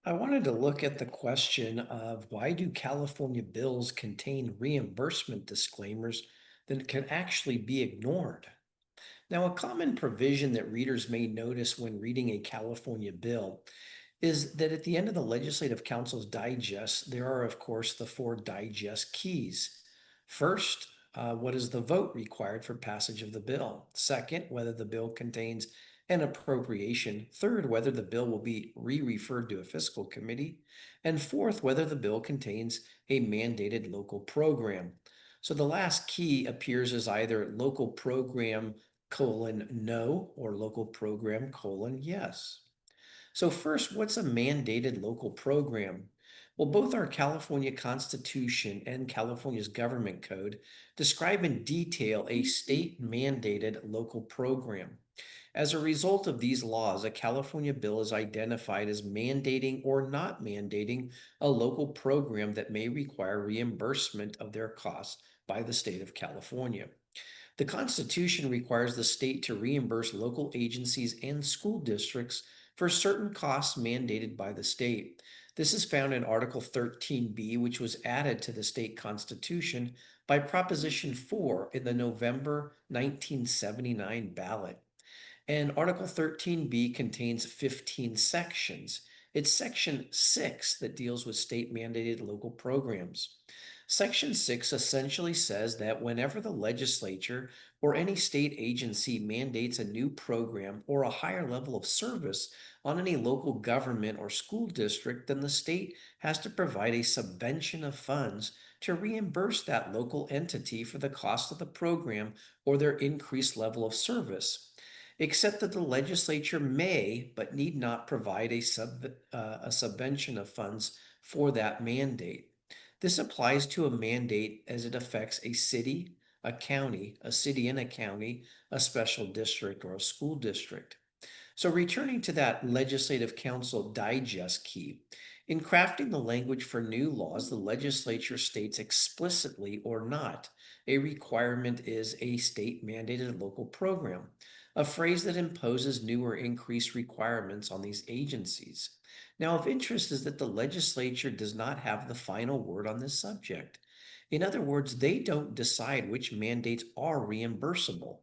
I wanted to look at the question of why do California bills contain reimbursement disclaimers that can actually be ignored? Now, a common provision that readers may notice when reading a California bill is that at the end of the Legislative Council's digest, there are, of course, the four digest keys. First, what is the vote required for passage of the bill? Second, whether the bill contains an appropriation. Third, whether the bill will be re-referred to a fiscal committee. And fourth, whether the bill contains a mandated local program. So the last key appears as either local program no or local program yes. So first, what's a mandated local program? Well, both our California Constitution and California's Government Code describe in detail a state mandated local program. As a result of these laws, a California bill is identified as mandating or not mandating a local program that may require reimbursement of their costs by the state of California. The Constitution requires the state to reimburse local agencies and school districts for certain costs mandated by the state. This is found in Article 13B, which was added to the state constitution by Proposition 4 in the November 1979 ballot. And Article 13B contains 15 sections. It's Section 6 that deals with state mandated local programs. Section 6 essentially says that whenever the legislature or any state agency mandates a new program or a higher level of service on any local government or school district, then the state has to provide a subvention of funds to reimburse that local entity for the cost of the program or their increased level of service, except that the legislature may but need not provide a subvention of funds for that mandate. This applies to a mandate as it affects a city, a county, a city and a county, a special district, or a school district. So, returning to that Legislative Council digest key, in crafting the language for new laws, the legislature states explicitly or not a requirement is a state mandated local program, a phrase that imposes new or increased requirements on these agencies. Now, of interest is that the legislature does not have the final word on this subject. In other words, they don't decide which mandates are reimbursable.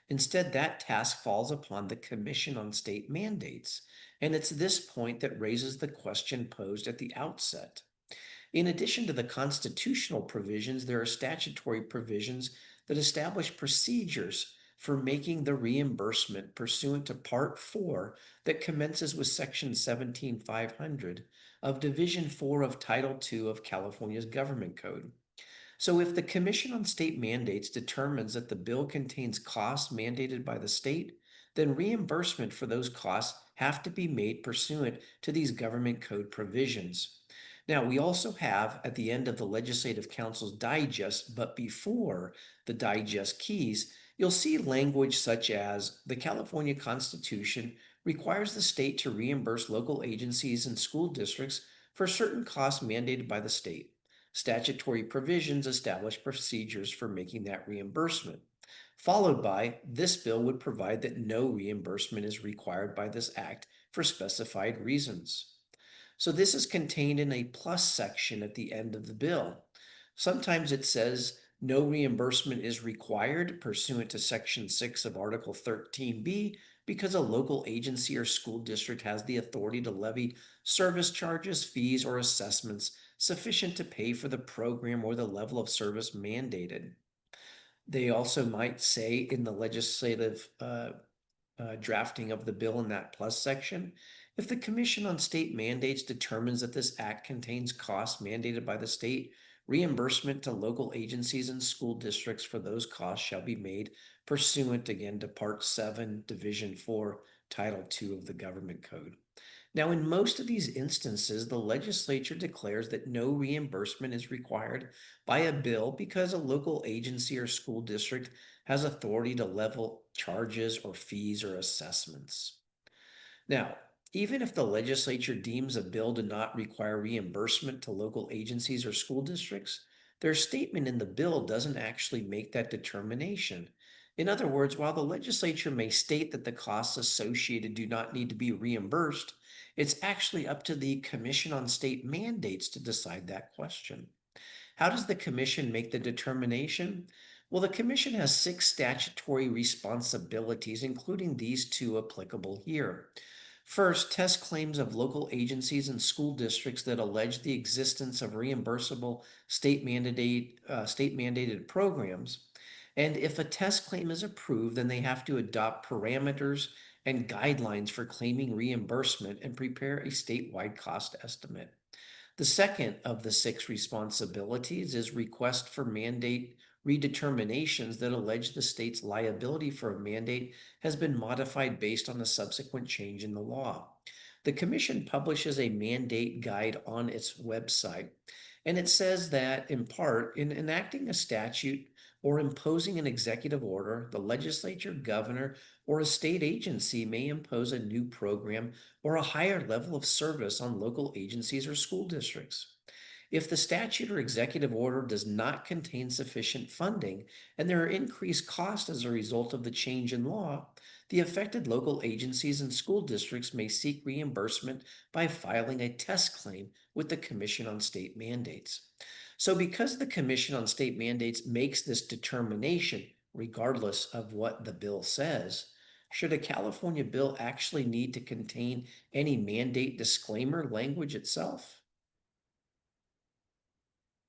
Instead, that task falls upon the Commission on State Mandates, and it's this point that raises the question posed at the outset. In addition to the constitutional provisions, there are statutory provisions that establish procedures for making the reimbursement pursuant to Part 4 that commences with Section 17500 of Division 4 of Title II of California's Government Code. So, if the Commission on State Mandates determines that the bill contains costs mandated by the state, then reimbursement for those costs have to be made pursuant to these government code provisions. Now, we also have at the end of the Legislative Council's digest, but before the digest keys, you'll see language such as the California Constitution requires the state to reimburse local agencies and school districts for certain costs mandated by the state. Statutory provisions establish procedures for making that reimbursement. Followed by, this bill would provide that no reimbursement is required by this act for specified reasons. So this is contained in a plus section at the end of the bill. Sometimes it says no reimbursement is required pursuant to Section 6 of Article 13B because a local agency or school district has the authority to levy service charges, fees, or assessments sufficient to pay for the program or the level of service mandated. They also might say in the legislative drafting of the bill in that plus section, if the Commission on State Mandates determines that this act contains costs mandated by the state, reimbursement to local agencies and school districts for those costs shall be made pursuant again to Part 7, Division 4, Title 2 of the Government Code. Now, in most of these instances, the legislature declares that no reimbursement is required by a bill because a local agency or school district has authority to level charges or fees or assessments. Now, even if the legislature deems a bill to not require reimbursement to local agencies or school districts, their statement in the bill doesn't actually make that determination. In other words, while the legislature may state that the costs associated do not need to be reimbursed, it's actually up to the Commission on State Mandates to decide that question. How does the commission make the determination? Well, the commission has six statutory responsibilities, including these two applicable here. First, test claims of local agencies and school districts that allege the existence of reimbursable state mandated programs. And if a test claim is approved, then they have to adopt parameters and guidelines for claiming reimbursement and prepare a statewide cost estimate. The second of the six responsibilities is request for mandate redeterminations that allege the state's liability for a mandate has been modified based on a subsequent change in the law. The Commission publishes a mandate guide on its website, and it says that, in part, in enacting a statute or imposing an executive order, the legislature, governor, or a state agency may impose a new program or a higher level of service on local agencies or school districts. If the statute or executive order does not contain sufficient funding and there are increased costs as a result of the change in law, the affected local agencies and school districts may seek reimbursement by filing a test claim with the Commission on State Mandates. So, because the Commission on State Mandates makes this determination, regardless of what the bill says, should a California bill actually need to contain any mandate disclaimer language itself?